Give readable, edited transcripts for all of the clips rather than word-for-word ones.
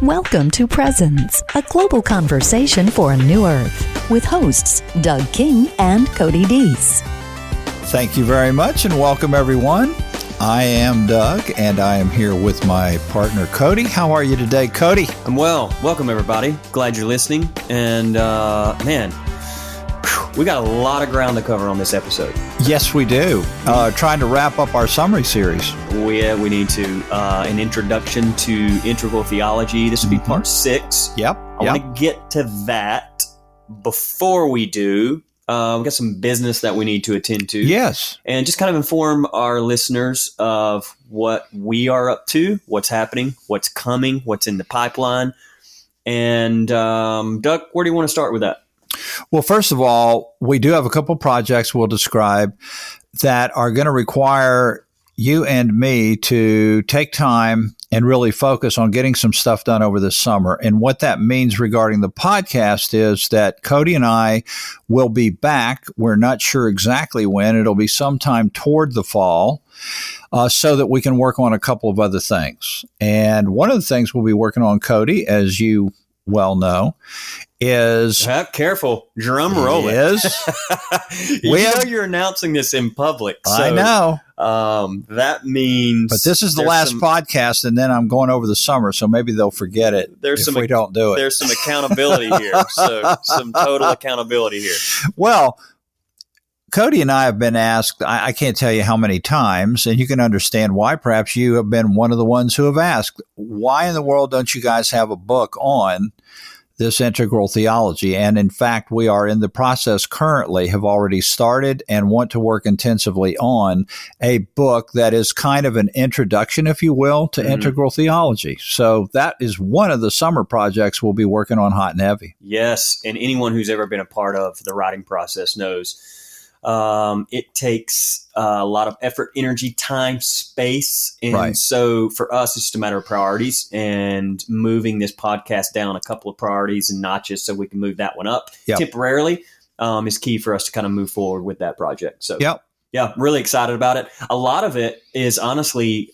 Welcome to Presence, a global conversation for a new earth, with hosts Doug King and Cody Deese. Thank you very much and welcome everyone. I am Doug and I am here with my partner Cody. How are you today, Cody? I'm well. Welcome everybody. Glad you're listening. And we got a lot of ground to cover on this episode. Yes, we do. Trying to wrap up our summary series. We need to. An introduction to Integral Theology. This will be part 6. Yep. I want to get to that. Before we do, we got some business that we need to attend to. Yes. And just kind of inform our listeners of what we are up to, what's happening, what's coming, what's in the pipeline. And Doug, where do you want to start with that? Well, first of all, we do have a couple projects we'll describe that are going to require you and me to take time and really focus on getting some stuff done over the summer. And what that means regarding the podcast is that Cody and I will be back. We're not sure exactly when. It'll be sometime toward the fall, so that we can work on a couple of other things. And one of the things we'll be working on, Cody, as you well know, is careful, drum roll it. You're announcing this in public. So, I know. That means. But this is the last podcast, and then I'm going over the summer, so maybe they'll forget it if we don't do it. There's some accountability here. So some total accountability here. Well, Cody and I have been asked, I can't tell you how many times, and you can understand why. Perhaps you have been one of the ones who have asked, why in the world don't you guys have a book on this integral theology? And in fact, we are in the process currently, have already started and want to work intensively on a book that is kind of an introduction, if you will, to integral theology. So that is one of the summer projects we'll be working on hot and heavy. Yes. And anyone who's ever been a part of the writing process knows it takes a lot of effort, energy, time, space. And right. So for us, it's just a matter of priorities and moving this podcast down a couple of priorities and notches so we can move that one up temporarily is key for us to kind of move forward with that project. So yeah, really excited about it. A lot of it is honestly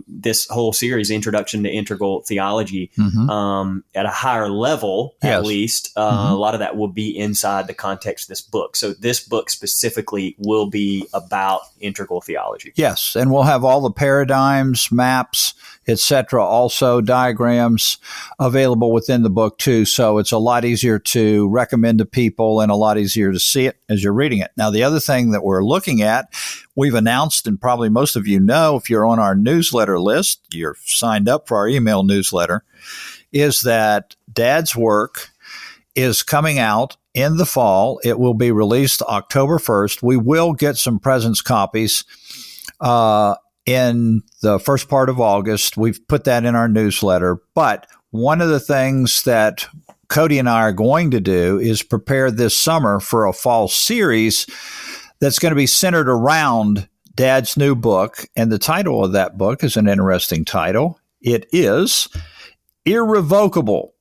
this whole series, Introduction to Integral Theology, at a higher level, at least. A lot of that will be inside the context of this book. So this book specifically will be about integral theology. Yes, and we'll have all the paradigms, maps, etc., also diagrams available within the book too. So it's a lot easier to recommend to people and a lot easier to see it as you're reading it. Now, the other thing that we're looking at, we've announced, and probably most of you know if you're on our newsletter list, you're signed up for our email newsletter, is that Dad's work is coming out in the fall. It will be released October 1st. We will get some presence copies in the first part of August. We've put that in our newsletter. But one of the things that Cody and I are going to do is prepare this summer for a fall series that's going to be centered around Dad's new book. And the title of that book is an interesting title. It is Irrevocable: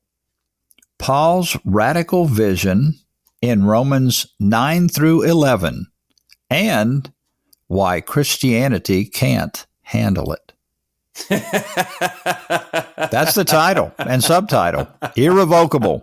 Paul's Radical Vision in Romans 9 through 11, and Why Christianity Can't Handle It. That's the title and subtitle, Irrevocable.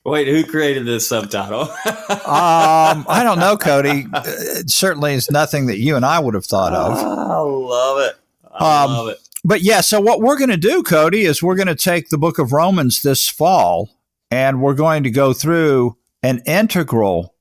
Wait, who created this subtitle? I don't know, Cody. It certainly is nothing that you and I would have thought of. I love it. I love it. But yeah, so what we're going to do, Cody, is we're going to take the book of Romans this fall, and we're going to go through an integral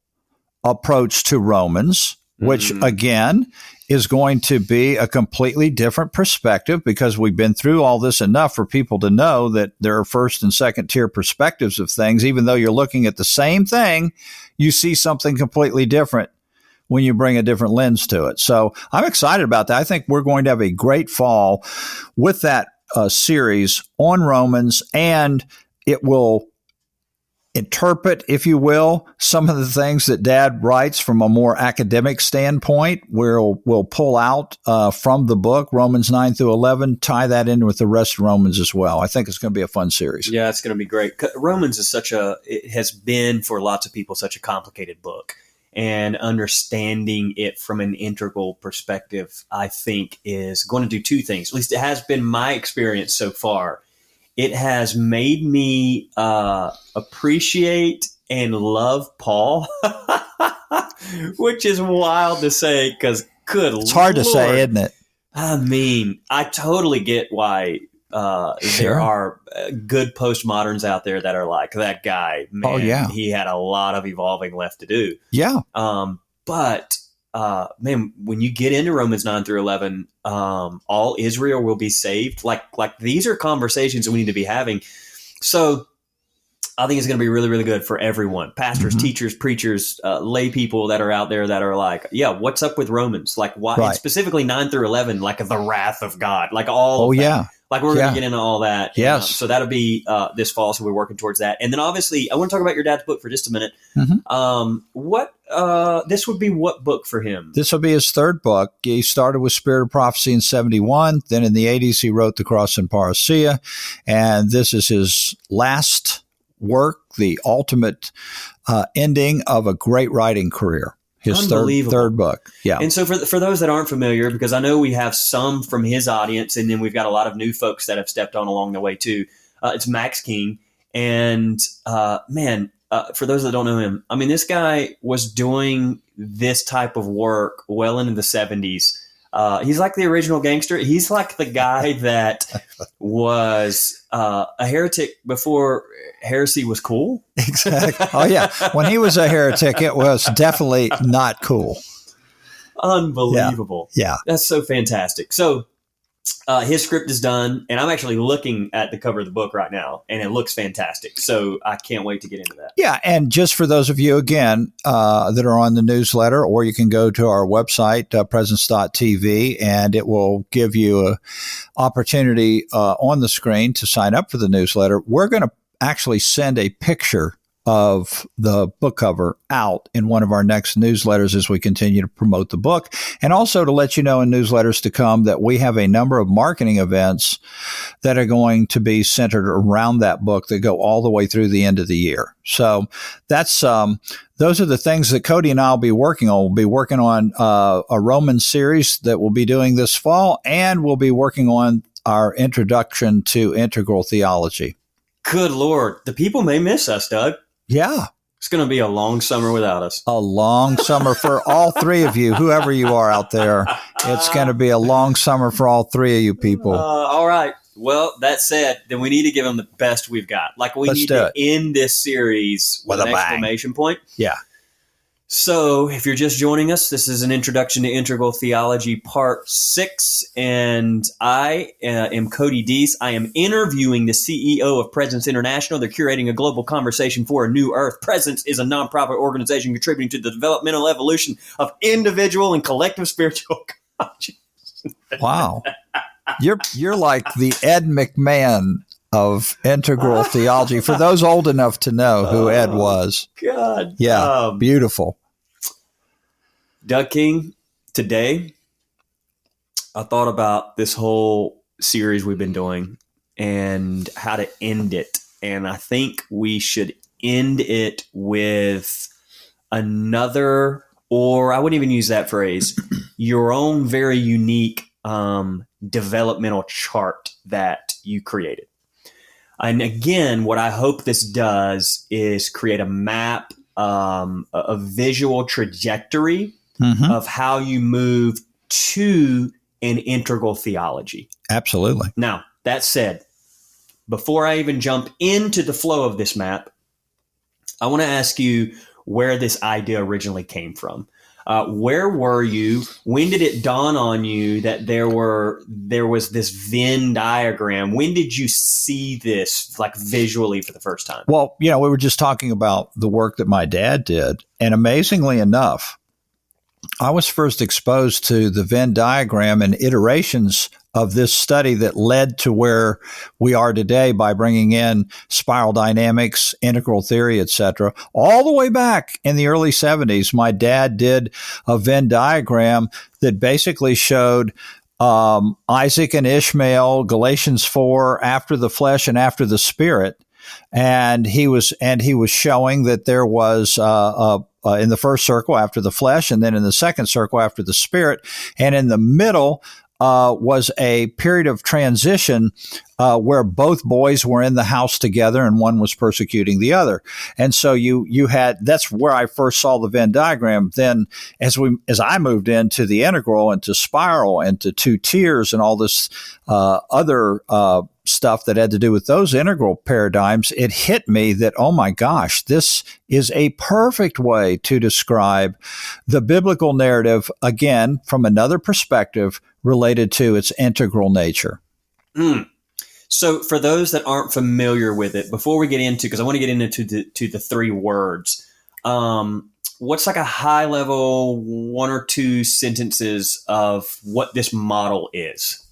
approach to Romans, which, again, is going to be a completely different perspective because we've been through all this enough for people to know that there are first and second tier perspectives of things. Even though you're looking at the same thing, you see something completely different when you bring a different lens to it. So I'm excited about that. I think we're going to have a great fall with that series on Romans, and it will interpret, if you will, some of the things that Dad writes from a more academic standpoint. We'll pull out from the book, Romans 9 through 11, tie that in with the rest of Romans as well. I think it's going to be a fun series. Yeah, it's going to be great. Romans is it has been for lots of people such a complicated book. And understanding it from an integral perspective, I think, is going to do two things. At least it has been my experience so far. it has made me appreciate and love Paul, which is wild to say because it's hard to say, isn't it? I mean, I totally get why there are good postmoderns out there that are like, that guy, man, he had a lot of evolving left to do. Yeah. But man, when you get into Romans 9 through 11, all Israel will be saved. Like these are conversations that we need to be having. So I think it's going to be really, really good for everyone. Pastors, teachers, preachers, lay people that are out there that are like, yeah, what's up with Romans? Like, why, and specifically 9 through 11, like the wrath of God, like all of that. Like we're going to get into all that. Yes. So that'll be this fall. So we're working towards that. And then obviously I want to talk about your dad's book for just a minute. This would be what book for him? This will be his third book. He started with Spirit of Prophecy in 71. Then in the 80s, he wrote The Cross and Parousia. And this is his last work, the ultimate ending of a great writing career. His third book. Yeah. And so for those that aren't familiar, because I know we have some from his audience, and then we've got a lot of new folks that have stepped on along the way too. It's Max King. And for those that don't know him, I mean, this guy was doing this type of work well into the 70s. He's like the original gangster. He's like the guy that was a heretic before heresy was cool. Exactly. Oh, yeah. When he was a heretic, it was definitely not cool. Unbelievable. Yeah. That's so fantastic. So his script is done, and I'm actually looking at the cover of the book right now, and it looks fantastic. So I can't wait to get into that. Yeah, and just for those of you, again, that are on the newsletter, or you can go to our website, presence.tv, and it will give you an opportunity on the screen to sign up for the newsletter. We're going to actually send a picture of the book cover out in one of our next newsletters as we continue to promote the book, and also to let you know in newsletters to come that we have a number of marketing events that are going to be centered around that book that go all the way through the end of the year. So that's those are the things that Cody and I will be working on. We'll be working on a Roman series that we'll be doing this fall, and we'll be working on our introduction to integral theology. Good Lord. The people may miss us, Doug. Yeah. It's going to be a long summer without us. A long summer for all three of you, whoever you are out there. It's going to be a long summer for all three of you people. All right. Well, that said, then we need to give them the best we've got. Like we need to end this series with an exclamation point. Yeah. So if you're just joining us, this is an introduction to Integral Theology Part 6, and I am Cody Deese. I am interviewing the CEO of Presence International. They're curating a global conversation for a new earth. Presence is a nonprofit organization contributing to the developmental evolution of individual and collective spiritual consciousness. Wow. You're like the Ed McMahon of integral theology, for those old enough to know who Ed was. God. Yeah, beautiful. Doug King, today I thought about this whole series we've been doing and how to end it. And I think we should end it with another, or I wouldn't even use that phrase, your own very unique developmental chart that you created. And again, what I hope this does is create a map, a visual trajectory of how you move to an integral theology. Absolutely. Now, that said, before I even jump into the flow of this map, I want to ask you where this idea originally came from. Where were you? When did it dawn on you that there was this Venn diagram? When did you see this like visually for the first time? Well, we were just talking about the work that my dad did. And amazingly enough, I was first exposed to the Venn diagram and iterations of this study that led to where we are today by bringing in spiral dynamics, integral theory, etc. All the way back in the early 70s, my dad did a Venn diagram that basically showed Isaac and Ishmael, Galatians 4, after the flesh and after the spirit. And he was showing that there was in the first circle after the flesh, and then in the second circle after the spirit, and in the middle was a period of transition where both boys were in the house together and one was persecuting the other. And so you had, that's where I first saw the Venn diagram. Then as I moved into the integral and to spiral and to two tiers and all this other stuff that had to do with those integral paradigms, it hit me that, oh my gosh, this is a perfect way to describe the biblical narrative, again, from another perspective related to its integral nature. So for those that aren't familiar with it, before we get into, because I want to get into the three words, what's like a high level 1 or 2 sentences of what this model is?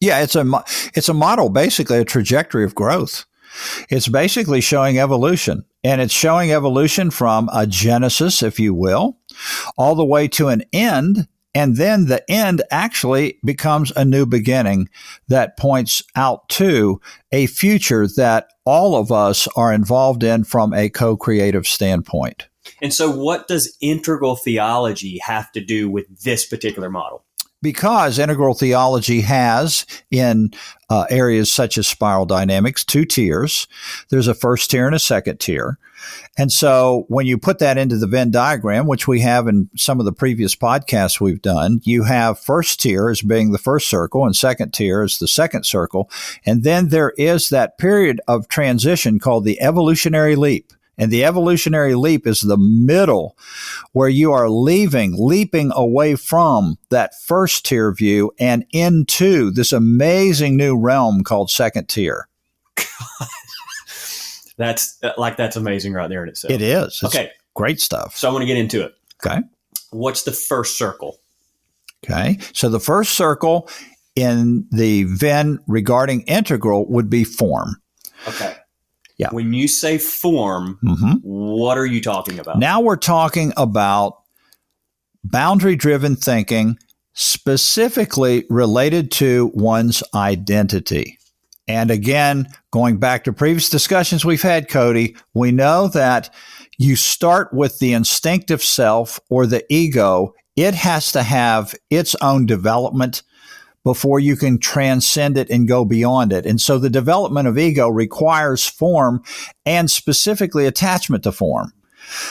Yeah, it's a model, basically a trajectory of growth. It's basically showing evolution, and it's showing evolution from a genesis, if you will, all the way to an end. And then the end actually becomes a new beginning that points out to a future that all of us are involved in from a co-creative standpoint. And so what does integral theology have to do with this particular model? Because integral theology has, in areas such as spiral dynamics, 2 tiers. There's a first tier and a second tier. And so when you put that into the Venn diagram, which we have in some of the previous podcasts we've done, you have first tier as being the first circle and second tier as the second circle. And then there is that period of transition called the evolutionary leap. And the evolutionary leap is the middle where you are leaping away from that first tier view and into this amazing new realm called second tier. That's amazing right there in itself. It is. It's okay. Great stuff. So I want to get into it. Okay. What's the first circle? Okay. So the first circle in the Venn regarding integral would be form. Okay. Yeah. When you say form, what are you talking about? Now we're talking about boundary-driven thinking, specifically related to one's identity. And again, going back to previous discussions we've had, Cody, we know that you start with the instinctive self or the ego. It has to have its own development before you can transcend it and go beyond it. And so the development of ego requires form and specifically attachment to form.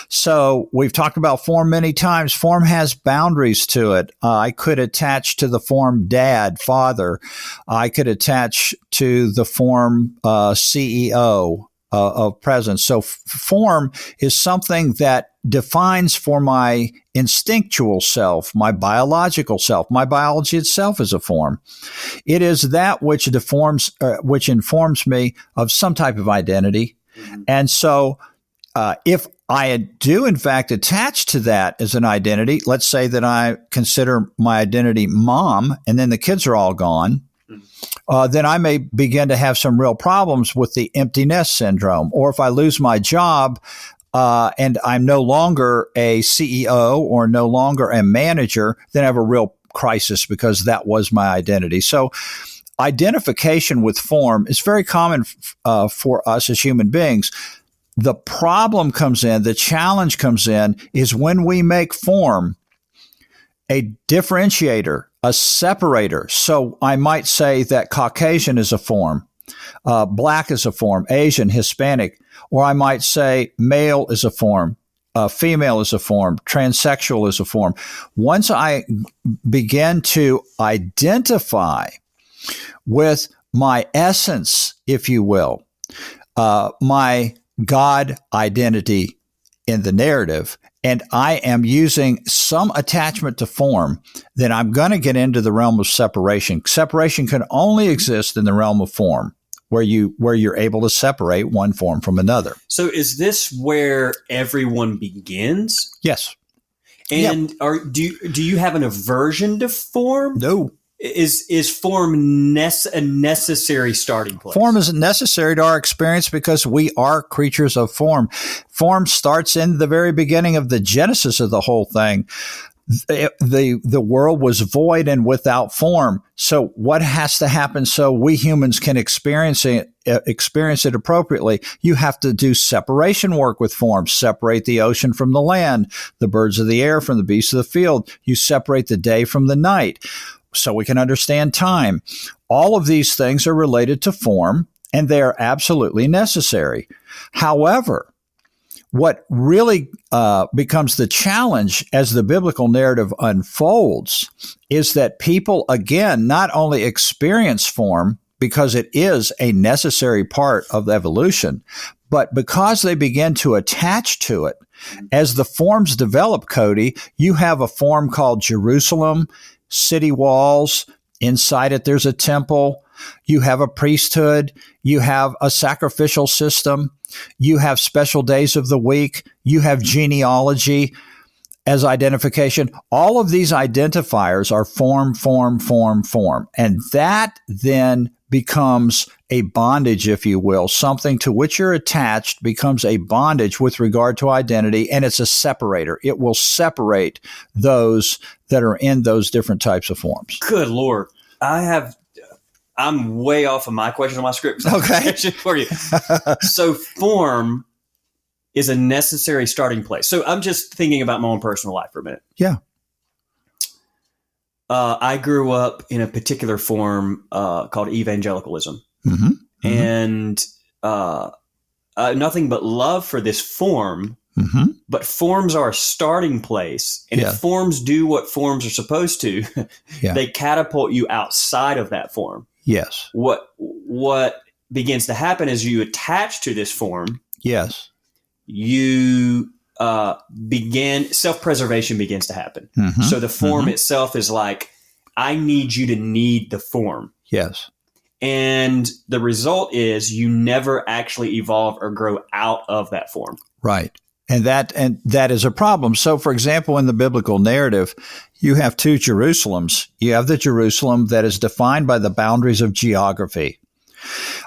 So we've talked about form many times. Form has boundaries to it. I could attach to the form dad, father. I could attach to the form CEO of presence. So form is something that defines for my instinctual self, my biological self. My biology itself is a form. It is that which informs me of some type of identity. And so if I do, in fact, attach to that as an identity, let's say that I consider my identity mom, and then the kids are all gone, then I may begin to have some real problems with the empty nest syndrome. Or if I lose my job and I'm no longer a CEO or no longer a manager, then I have a real crisis because that was my identity. So identification with form is very common for us as human beings. The problem comes in, the challenge comes in, is when we make form a differentiator, a separator. So I might say that Caucasian is a form, Black is a form, Asian, Hispanic, or I might say male is a form, female is a form, transsexual is a form. Once I begin to identify with my essence, if you will, my God identity in the narrative, and I am using some attachment to form, then I'm going to get into the realm of separation. Separation can only exist in the realm of form, where you're able to separate one form from another. So is this where everyone begins? Yes. And do you have an aversion to form? No. Is form a necessary starting place? Form is necessary to our experience because we are creatures of form. Form starts in the very beginning of the genesis of the whole thing. The world was void and without form. So what has to happen so we humans can experience it appropriately? You have to do separation work with form. Separate the ocean from the land, the birds of the air from the beasts of the field. You separate the day from the night. so we can understand time. All of these things are related to form, and they are absolutely necessary. However, what really becomes the challenge as the biblical narrative unfolds is that people, again, not only experience form because it is a necessary part of evolution, but because they begin to attach to it. As the forms develop, Cody, you have a form called Jerusalem, city walls. Inside it, there's a temple. You have a priesthood. You have a sacrificial system. You have special days of the week. You have genealogy as identification. All of these identifiers are form, form, form, form. And that then becomes a bondage, if you will. Something to which you're attached becomes a bondage with regard to identity, and it's a separator. It will separate those that are in those different types of forms. Good Lord. I'm way off of my question on my script. Okay. For you. So form is a necessary starting place. So I'm just thinking about my own personal life for a minute. Yeah. I grew up in a particular form called evangelicalism. Mm-hmm. Mm-hmm. And nothing but love for this form. Mm-hmm. But forms are a starting place. And if forms do what forms are supposed to, they catapult you outside of that form. Yes. What begins to happen is you attach to this form. Yes. You self-preservation begins to happen. Mm-hmm. So the form itself is like, I need you to need the form. Yes. And the result is you never actually evolve or grow out of that form. Right. And that is a problem. So, for example, in the biblical narrative, you have two Jerusalems. You have the Jerusalem that is defined by the boundaries of geography.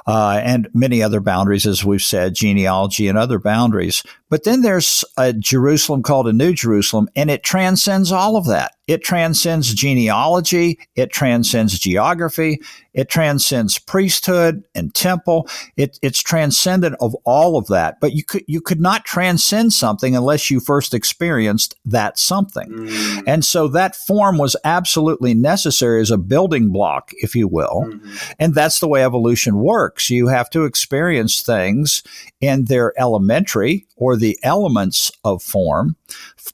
And many other boundaries, as we've said, genealogy and other boundaries. But then there's a Jerusalem called a New Jerusalem, and it transcends all of that. It transcends genealogy. It transcends geography. It transcends priesthood and temple. It's transcendent of all of that. But you could not transcend something unless you first experienced that something. Mm-hmm. And so that form was absolutely necessary as a building block, if you will. Mm-hmm. And that's the way evolution works. You have to experience things in their elementary or the elements of form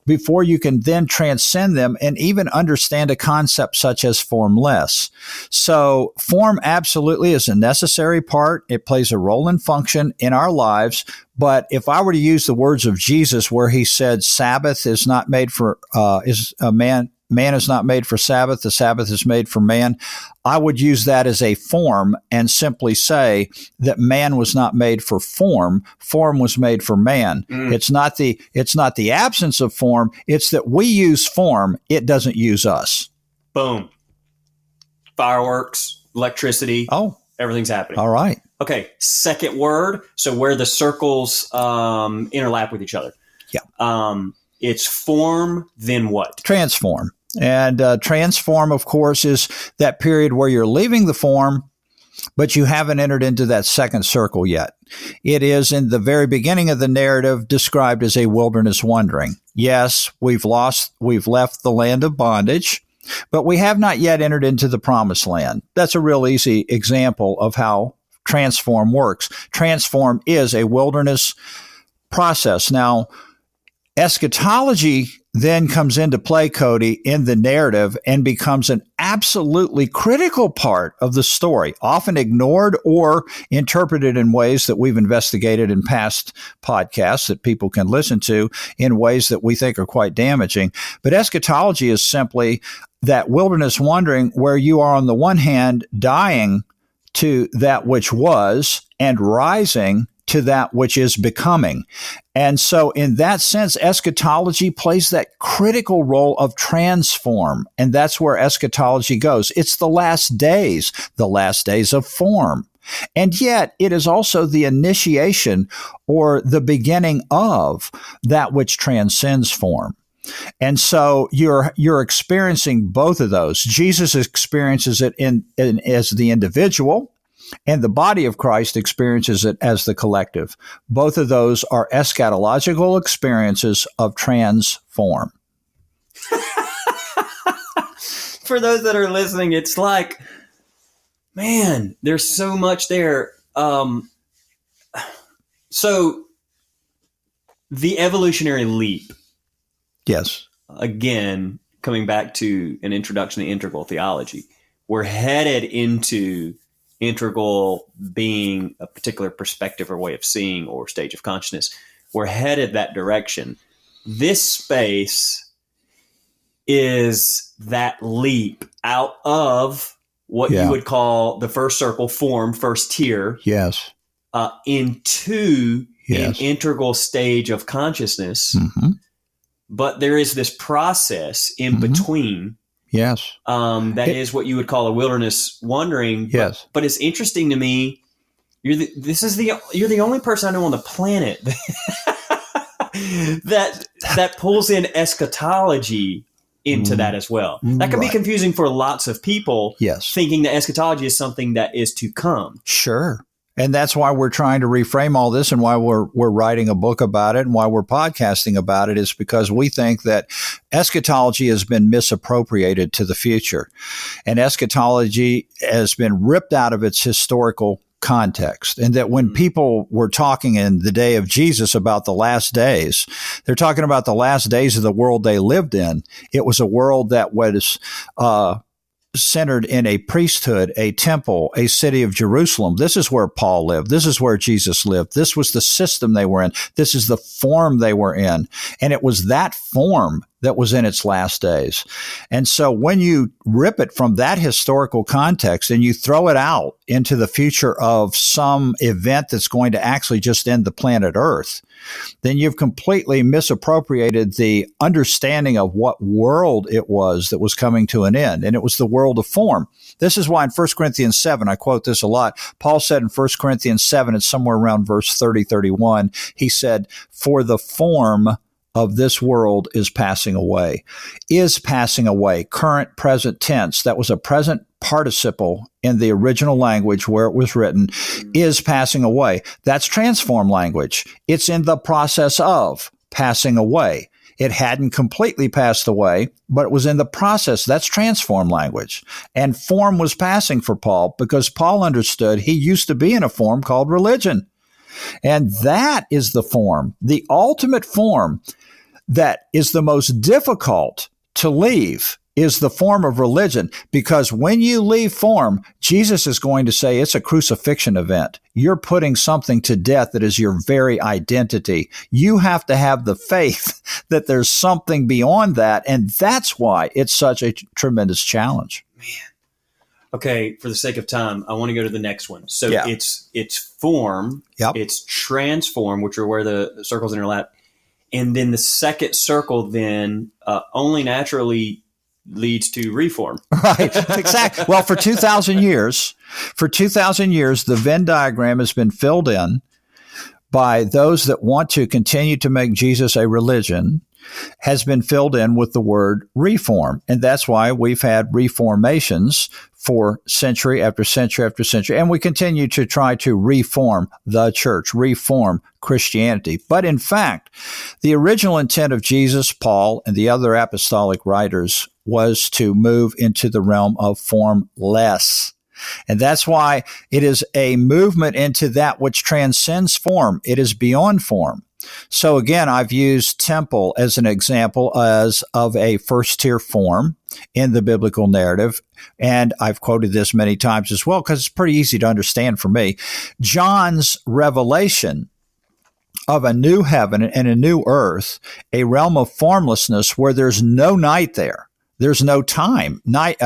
before you can then transcend them and even understand a concept such as formless. So form absolutely is a necessary part. It plays a role and function in our lives. But if I were to use the words of Jesus where he said, Sabbath is not made for, man is not made for Sabbath, the Sabbath is made for man, I would use that as a form and simply say that man was not made for form was made for man. Mm. It's not the absence of form, it's that we use form, it doesn't use us. Boom. Fireworks, electricity. Oh. Everything's happening. All right. Okay, second word, so where the circles overlap with each other. Yeah. It's form, then what? Transform. And transform, of course, is that period where you're leaving the form, but you haven't entered into that second circle yet. It is in the very beginning of the narrative described as a wilderness wandering. Yes, we've left the land of bondage, but we have not yet entered into the promised land. That's a real easy example of how transform works. Transform is a wilderness process. Now, eschatology then comes into play, Cody, in the narrative and becomes an absolutely critical part of the story, often ignored or interpreted in ways that we've investigated in past podcasts that people can listen to in ways that we think are quite damaging. But eschatology is simply that wilderness wandering where you are on the one hand dying to that which was and rising to that which is becoming. And so in that sense, eschatology plays that critical role of transform. And that's where eschatology goes. It's the last days of form. And yet it is also the initiation or the beginning of that which transcends form. And so you're experiencing both of those. Jesus experiences it as the individual, and the body of Christ experiences it as the collective. Both of those are eschatological experiences of transform. for those that are listening, it's like, man, there's so much there. So the evolutionary leap. Yes. Again, coming back to an introduction to integral theology, we're headed into integral being a particular perspective or way of seeing or stage of consciousness. We're headed that direction. This space is that leap out of what you would call the first circle form, first tier. Yes. Into an integral stage of consciousness. Mm-hmm. But there is this process in between. Yes. That is what you would call a wilderness wandering. Yes. But it's interesting to me. You're the only person I know on the planet that pulls in eschatology into that as well. That can be confusing for lots of people. Yes. Thinking that eschatology is something that is to come. Sure. And that's why we're trying to reframe all this, and why we're writing a book about it, and why we're podcasting about it, is because we think that eschatology has been misappropriated to the future. And eschatology has been ripped out of its historical context. And that when people were talking in the day of Jesus about the last days, they're talking about the last days of the world they lived in. It was a world that was centered in a priesthood, a temple, a city of Jerusalem. This is where Paul lived. This is where Jesus lived. This was the system they were in. This is the form they were in. And it was that form that was in its last days. And so when you rip it from that historical context and you throw it out into the future of some event that's going to actually just end the planet Earth, then you've completely misappropriated the understanding of what world it was that was coming to an end. And it was the world of form. This is why in 1 Corinthians 7, I quote this a lot. Paul said in 1 Corinthians 7, it's somewhere around verse 30, 31, he said, "For the form of this world is passing away." Is passing away, current present tense. That was a present participle in the original language where it was written, is passing away. That's transform language. It's in the process of passing away. It hadn't completely passed away, but it was in the process. That's transform language. And form was passing for Paul because Paul understood he used to be in a form called religion. And that is the form, the ultimate form that is the most difficult to leave, is the form of religion. Because when you leave form, Jesus is going to say it's a crucifixion event. You're putting something to death that is your very identity. You have to have the faith that there's something beyond that. And that's why it's such a tremendous challenge. Man. Okay, for the sake of time, I want to go to the next one. So it's form, it's transform, which are where the circles interlap. And then the second circle then only naturally leads to reform. Right, exactly. Well, for 2,000 years, the Venn diagram has been filled in by those that want to continue to make Jesus a religion, has been filled in with the word reform. And that's why we've had reformations for century after century after century. And we continue to try to reform the church, reform Christianity. But in fact, the original intent of Jesus, Paul, and the other apostolic writers was to move into the realm of formless. And that's why it is a movement into that which transcends form. It is beyond form. So again, I've used temple as an example as of a first-tier form in the biblical narrative. And I've quoted this many times as well because it's pretty easy to understand for me. John's revelation of a new heaven and a new earth, a realm of formlessness where there's no night there. There's no time.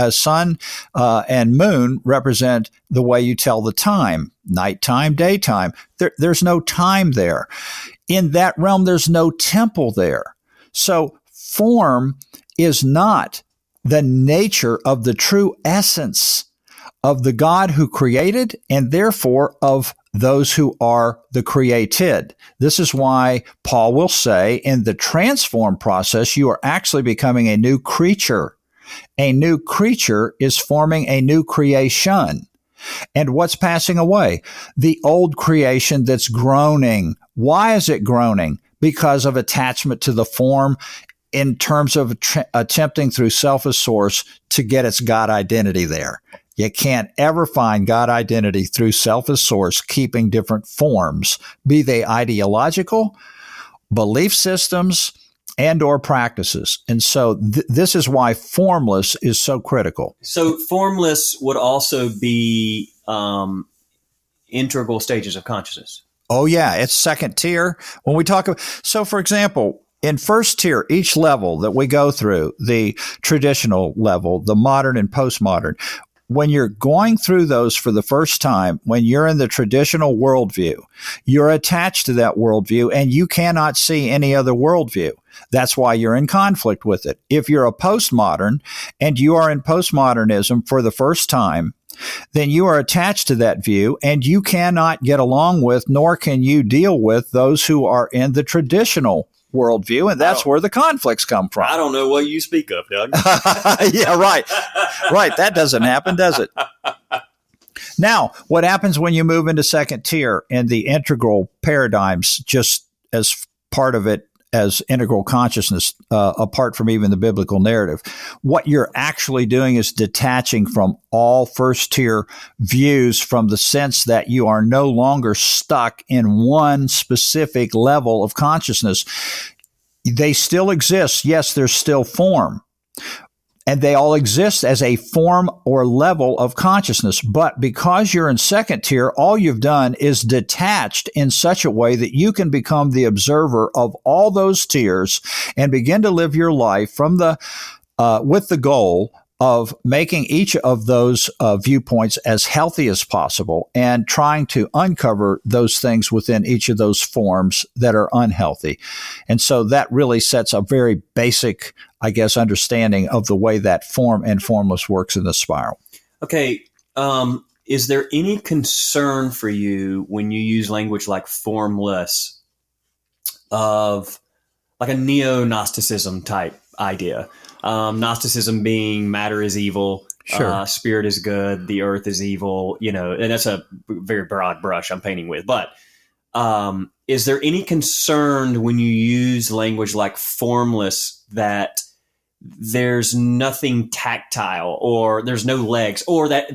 Sun and moon represent the way you tell the time. Nighttime, daytime. There's no time there. In that realm, there's no temple there. So form is not the nature of the true essence of the God who created and therefore of those who are the created. This is why Paul will say in the transform process, you are actually becoming a new creature. A new creature is forming a new creation. And what's passing away? The old creation that's groaning. Why is it groaning? Because of attachment to the form. in terms of attempting through selfish source to get its God identity there. You can't ever find God identity through selfish source, keeping different forms, be they ideological, belief systems, and or practices. And so this is why formless is so critical. So formless would also be integral stages of consciousness. Oh, yeah. It's second tier. When we talk about, so for example, in first tier, each level that we go through, the traditional level, the modern and postmodern, when you're going through those for the first time, when you're in the traditional worldview, you're attached to that worldview and you cannot see any other worldview. That's why you're in conflict with it. If you're a postmodern and you are in postmodernism for the first time, then you are attached to that view and you cannot get along with, nor can you deal with those who are in the traditional worldview, and that's where the conflicts come from. I don't know what you speak of, Doug. Yeah, right. Right. That doesn't happen, does it? Now, what happens when you move into second tier in the integral paradigms, just as part of it as integral consciousness, apart from even the biblical narrative, what you're actually doing is detaching from all first tier views from the sense that you are no longer stuck in one specific level of consciousness. They still exist. Yes, there's still form. And they all exist as a form or level of consciousness. But because you're in second tier, all you've done is detached in such a way that you can become the observer of all those tiers and begin to live your life from the with the goal of making each of those viewpoints as healthy as possible and trying to uncover those things within each of those forms that are unhealthy. And so that really sets a very basic, I guess, understanding of the way that form and formless works in the spiral. Okay. Is there any concern for you when you use language like formless of like a neo-Gnosticism type idea? Gnosticism being matter is evil, sure. Spirit is good, the earth is evil, and that's a very broad brush I'm painting with. But is there any concern when you use language like formless that there's nothing tactile or there's no legs or that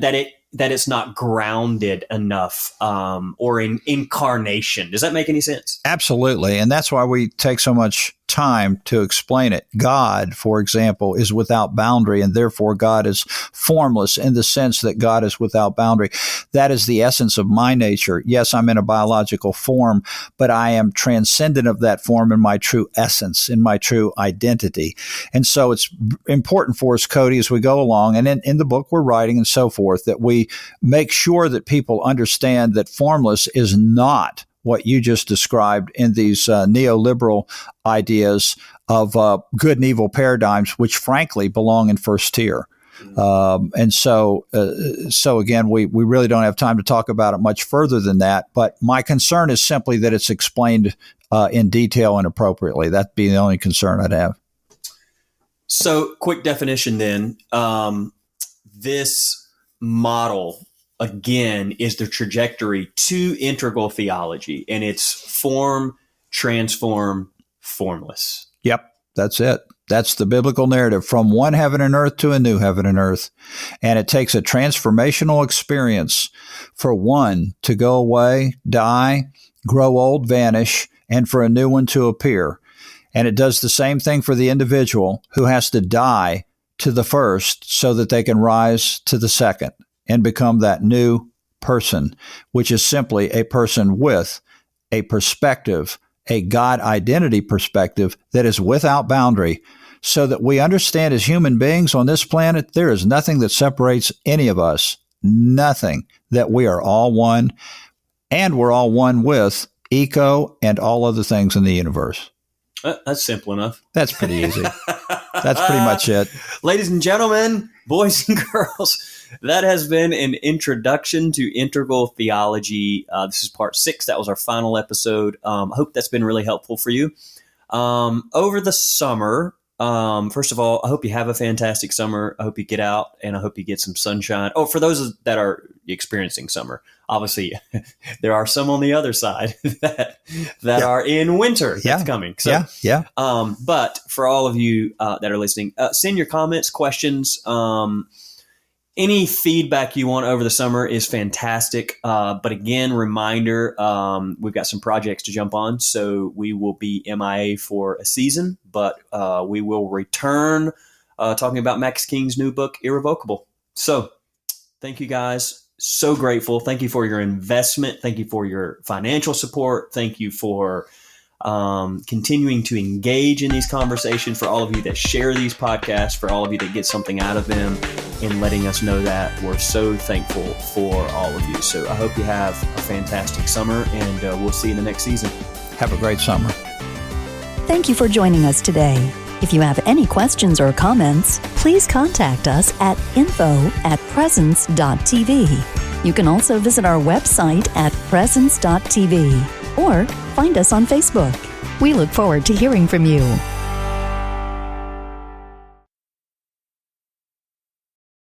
it's not grounded enough or in incarnation? Does that make any sense? Absolutely. And that's why we take so much time to explain it. God, for example, is without boundary, and therefore God is formless in the sense that God is without boundary. That is the essence of my nature. Yes, I'm in a biological form, but I am transcendent of that form in my true essence, in my true identity. And so it's important for us, Cody, as we go along, and in the book we're writing and so forth, that we make sure that people understand that formless is not what you just described in these neoliberal ideas of good and evil paradigms, which frankly belong in first tier. And so again, we really don't have time to talk about it much further than that. But my concern is simply that it's explained in detail and appropriately. That'd be the only concern I'd have. So quick definition then. This model, again, is the trajectory to integral theology, and it's form, transform, formless. Yep, that's it. That's the biblical narrative, from one heaven and earth to a new heaven and earth. And it takes a transformational experience for one to go away, die, grow old, vanish, and for a new one to appear. And it does the same thing for the individual who has to die to the first so that they can rise to the second and become that new person, which is simply a person with a perspective, a God identity perspective that is without boundary, so that we understand as human beings on this planet, there is nothing that separates any of us, nothing, that we are all one, and we're all one with eco and all other things in the universe. That's simple enough. That's pretty easy. That's pretty much it. Ladies and gentlemen, boys and girls, that has been an introduction to integral theology. This is part 6. That was our final episode. I hope that's been really helpful for you. Over the summer, First of all, I hope you have a fantastic summer. I hope you get out, and I hope you get some sunshine. Oh, for those that are experiencing summer, obviously there are some on the other side that are in winter that's coming. So, but for all of you that are listening, send your comments, questions, any feedback you want over the summer is fantastic. But again, reminder, we've got some projects to jump on. So we will be MIA for a season, but we will return talking about Max King's new book, Irrevocable. So thank you guys. So grateful. Thank you for your investment. Thank you for your financial support. Thank you for continuing to engage in these conversations, for all of you that share these podcasts, for all of you that get something out of them, and letting us know that. We're so thankful for all of you. So I hope you have a fantastic summer, and we'll see you in the next season. Have a great summer. Thank you for joining us today. If you have any questions or comments, please contact us at info@presence.tv. You can also visit our website at presence.tv or find us on Facebook. We look forward to hearing from you.